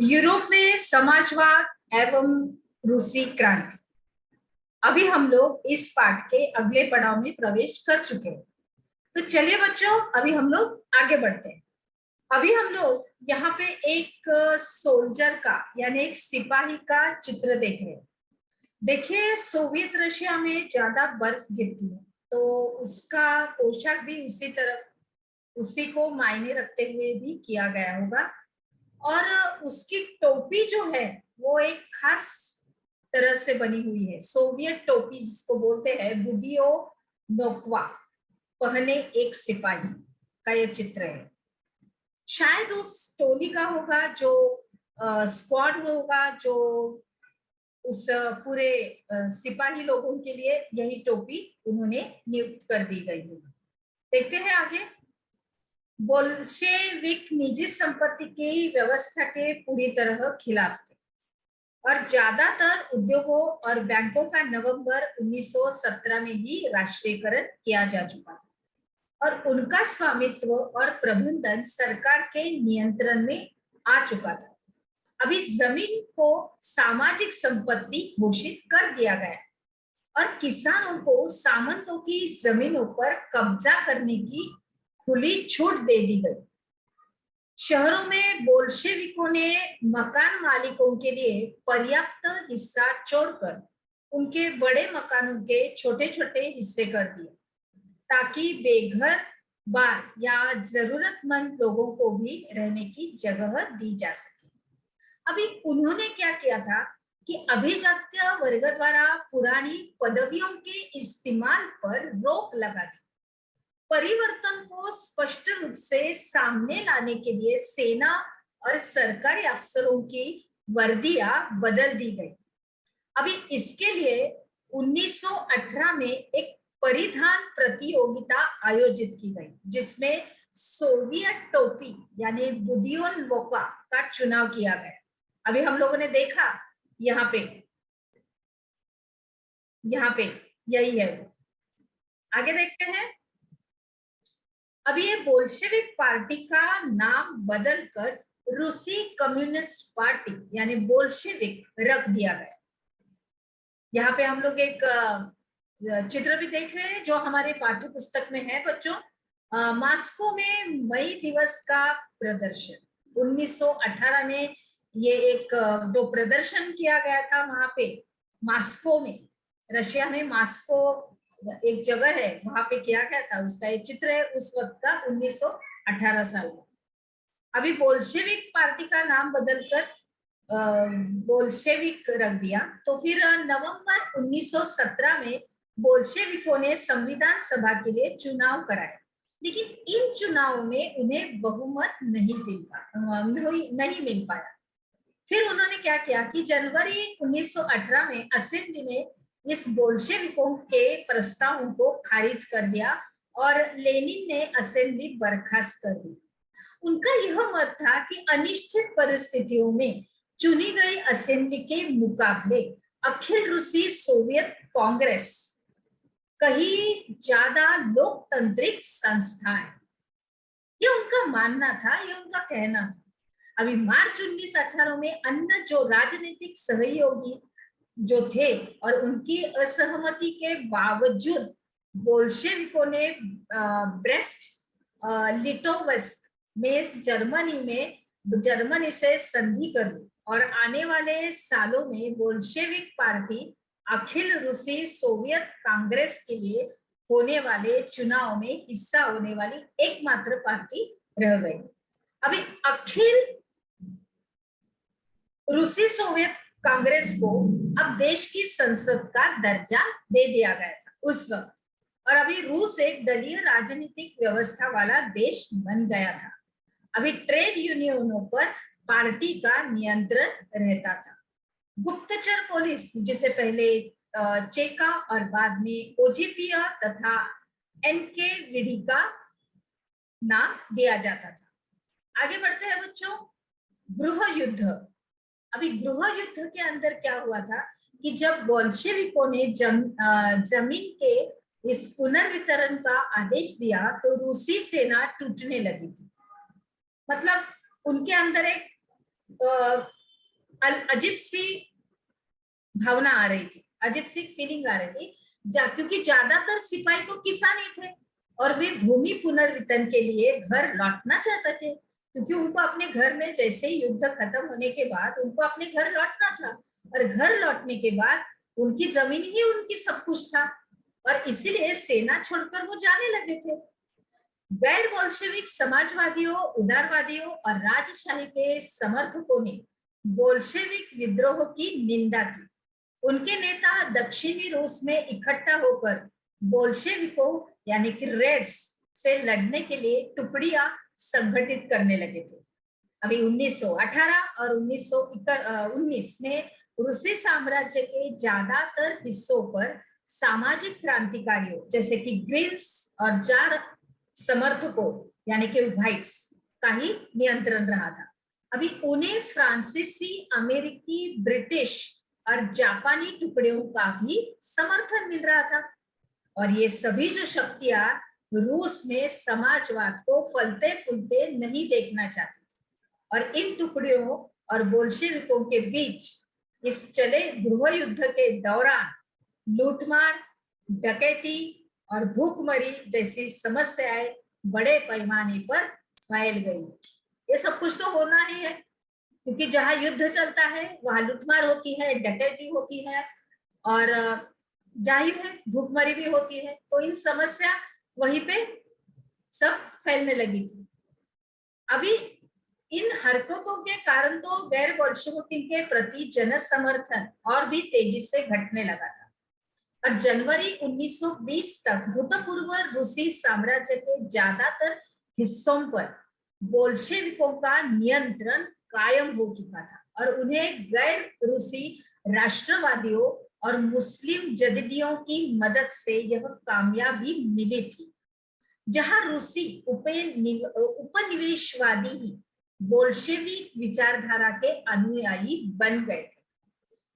Europe में समाजवाद एवं रूसी क्रांति। अभी हम लोग इस पाठ के अगले पड़ाव में प्रवेश कर चुके हैं। तो चलिए बच्चों, अभी हम लोग आगे बढ़ते हैं। अभी हम लोग यहाँ पे एक सोल्जर का यानी एक सिपाही का चित्र देख रहे हैं। देखिए, सोवियत रशिया में ज्यादा बर्फ गिरती है, तो उसका पोशाक भी उसी को मायने रखते हुए भी किया गया होगा। और उसकी टोपी जो है वो एक खास तरह से बनी हुई है। सोवियत टोपी जिसको बोलते हैं, बुदियो नोकवा पहने एक सिपाही का ये चित्र है। शायद उस टोली का होगा, जो स्क्वाड होगा, जो उस पूरे सिपाही लोगों के लिए यही टोपी उन्होंने नियुक्त कर दी गई है। देखते हैं आगे। बोल्शेविक निजी संपत्ति की व्यवस्था के पूरी तरह खिलाफ थे और ज्यादातर उद्योगों और बैंकों का नवंबर 1917 में ही राष्ट्रीयकरण किया जा चुका था और उनका स्वामित्व और प्रबंधन सरकार के नियंत्रण में आ चुका था। अभी जमीन को सामाजिक संपत्ति घोषित कर दिया गया और किसानों को सामंतों की जमीनों पर कब्जा करने की खुली छूट दे दी गई। शहरों में बोल्शेविकों ने मकान मालिकों के लिए पर्याप्त हिस्सा छोड़कर उनके बड़े मकानों के छोटे छोटे हिस्से कर दिए, ताकि बेघर बार या जरूरतमंद लोगों को भी रहने की जगह दी जा सके। अभी उन्होंने क्या किया था कि अभिजात्य वर्ग द्वारा पुरानी पदवियों के इस्तेमाल पर रोक लगा दी। परिवर्तन को स्पष्ट रूप से सामने लाने के लिए सेना और सरकारी अफसरों की वर्दियां बदल दी गई। अभी इसके लिए 1918 में एक परिधान प्रतियोगिता आयोजित की गई, जिसमें सोवियत टोपी यानी बुदियोनोका का चुनाव किया गया। अभी हम लोगों ने देखा यहाँ पे यही है। आगे देखते हैं। अभी ये बोल्शेविक पार्टी का नाम बदलकर रूसी कम्युनिस्ट पार्टी यानी बोल्शेविक रख दिया गया। यहाँ पे हम लोग एक चित्र भी देख रहे हैं जो हमारे पाठ्य पुस्तक में है बच्चों। मॉस्को में मई दिवस का प्रदर्शन 1918 में ये एक जो प्रदर्शन किया गया था वहां पे मॉस्को में, रशिया में मॉस्को एक जगह है, वहां पे किया गया था। उसका ये चित्र है उस वक्त का 1918 साल का। अभी बोल्शेविक पार्टी का नाम बदलकर बोल्शेविक रख दिया। तो फिर नवंबर 1917 में बोल्शेविकों ने संविधान सभा के लिए चुनाव कराए, लेकिन इन चुनावों में उन्हें बहुमत नहीं मिल पाया। फिर उन्होंने क्या किया कि जनवरी 1918 में असेंबली ने इस बोल्शेविकों के प्रस्तावों को खारिज कर दिया और लेनिन ने असेंबली बर्खास्त कर दी। उनका यह मत था कि अनिश्चित परिस्थितियों में चुनी गई असेंबली के मुकाबले अखिल रूसी सोवियत कांग्रेस कहीं ज्यादा लोकतांत्रिक संस्था है, यह उनका मानना था, यह उनका कहना था। अभी मार्च 1918 में अन्य जो राजनीतिक सहयोगी जो थे और उनकी असहमति के बावजूद बोल्शेविकों ने ब्रेस्ट लिटोवस्क में जर्मनी से संधि कर ली और आने वाले सालों में बोल्शेविक पार्टी अखिल रूसी सोवियत कांग्रेस के लिए होने वाले चुनाव में हिस्सा होने वाली एकमात्र पार्टी रह गई। अभी अखिल रूसी सोवियत कांग्रेस को अब देश की संसद का दर्जा दे दिया गया था उस वक्त, और अभी रूस एक दलीय राजनीतिक व्यवस्था वाला देश बन गया था। अभी ट्रेड यूनियनों पर पार्टी का नियंत्रण रहता था। गुप्तचर पुलिस, जिसे पहले चेका और बाद में ओजीपीआ तथा एनकेवीडी का नाम दिया जाता था। आगे बढ़ते हैं बच्चों। गृह युद्ध। अभी गृह युद्ध के अंदर क्या हुआ था कि जब बोल्शेविकों ने जमीन के इस पुनर्वितरण का आदेश दिया तो रूसी सेना टूटने लगी थी। मतलब उनके अंदर एक अजीब सी भावना आ रही थी, अजीब सी फीलिंग आ रही थी, क्योंकि ज्यादातर सिपाही तो किसान ही थे और वे भूमि पुनर्वितरण के लिए घर लौटना चाहते थे, क्योंकि उनको अपने घर में जैसे ही युद्ध खत्म होने के बाद उनको अपने घर लौटना था, और घर लौटने के बाद उनकी जमीन ही उनकी सब कुछ था, और इसीलिए सेना छोड़कर वो जाने लगे थे। गैर बोल्शेविक समाजवादियों, उदारवादियों और राजशाही के समर्थकों ने बोल्शेविक विद्रोह की निंदा की। उनके नेता दक्षिणी रूस में इकट्ठा होकर बोल्शेविकों यानी कि रेड्स से लड़ने के लिए टुकड़ियां संगठित करने लगे थे। अभी 1918 और 1919 में रूसी साम्राज्य के ज्यादातर हिस्सों पर सामाजिक क्रांतिकारियों जैसे कि ग्रीन्स और जार समर्थकों यानी कि व्हाइट्स का ही नियंत्रण रहा था। अभी उन्हें फ्रांसीसी, अमेरिकी, ब्रिटिश और जापानी टुकड़ियों का भी समर्थन मिल रहा था, और ये सभी जो शक्तियां रूस में समाजवाद को फलते फूलते नहीं देखना चाहती, और इन टुकड़ियों और बोल्शेविकों के बीच इस चले गृह युद्ध के दौरान लूटमार, डकैती और भूखमरी जैसी समस्याएं बड़े पैमाने पर फैल गई। ये सब कुछ तो होना ही है, क्योंकि जहां युद्ध चलता है वहां लूटमार होती है, डकैती होती है, और जाहिर है भूखमरी भी होती है, तो इन समस्या वहीं पे सब फैलने लगी थी। अभी इन हरकतों के कारण तो गैर बोल्शेविक के प्रति जन समर्थन और भी तेजी से घटने लगा था, और जनवरी 1920 तक भूतपूर्व रूसी साम्राज्य के ज्यादातर हिस्सों पर बोल्शेविकों का नियंत्रण कायम हो चुका था, और उन्हें गैर रूसी राष्ट्रवादियों और मुस्लिम जदीदियों की मदद से यह कामयाबी मिली थी। जहां रूसी उपनिवेशवादी ही बोल्शेविक विचारधारा के अनुयायी बन गए थे,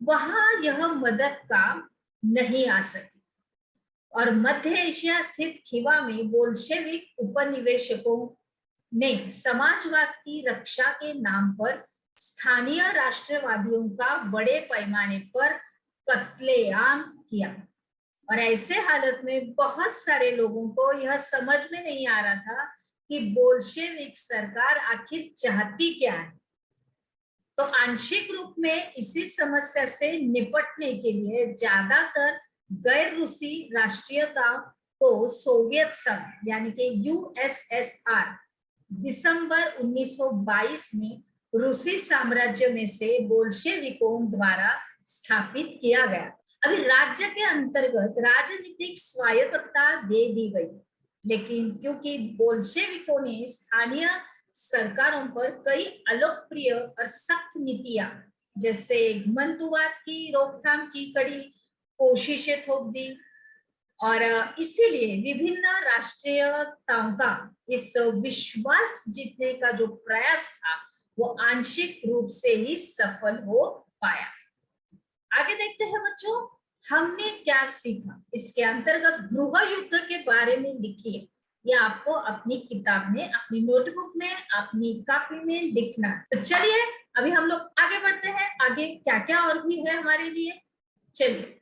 वहां यह मदद काम नहीं आ सकी, और मध्य एशिया स्थित खिवा में बोल्शेविक उपनिवेशकों ने समाजवाद की रक्षा के नाम पर स्थानीय राष्ट्रवादियों का बड़े पैमाने पर कत्लेआम किया, और ऐसे हालत में बहुत सारे लोगों को यह समझ में नहीं आ रहा था कि बोल्शेविक सरकार आखिर चाहती क्या है। तो आंशिक रूप में इसी समस्या से निपटने के लिए ज्यादातर गैर रूसी राष्ट्रीयता को सोवियत संघ यानी कि यूएसएसआर दिसंबर 1922 में रूसी साम्राज्य में से बोल्शेविकों द्वारा स्थापित किया गया। अभी राज्य के अंतर्गत राजनीतिक स्वायत्तता दे दी गई, लेकिन क्योंकि बोल्शेविकों ने स्थानीय सरकारों पर कई अलोकप्रिय और सख्त नीतियां जैसे घुमंतुवाद की रोकथाम की कड़ी कोशिशें थोप दी, और इसीलिए विभिन्न राष्ट्रीयताओं का इस विश्वास जीतने का जो प्रयास था वो आंशिक रूप से ही सफल हो पाया। आगे देखते हैं बच्चों, हमने क्या सीखा। इसके अंतर्गत गृह युद्ध के बारे में लिखिए, या आपको अपनी किताब में, अपनी नोटबुक में, अपनी कॉपी में लिखना। तो चलिए अभी हम लोग आगे बढ़ते हैं, आगे क्या क्या और भी है हमारे लिए, चलिए।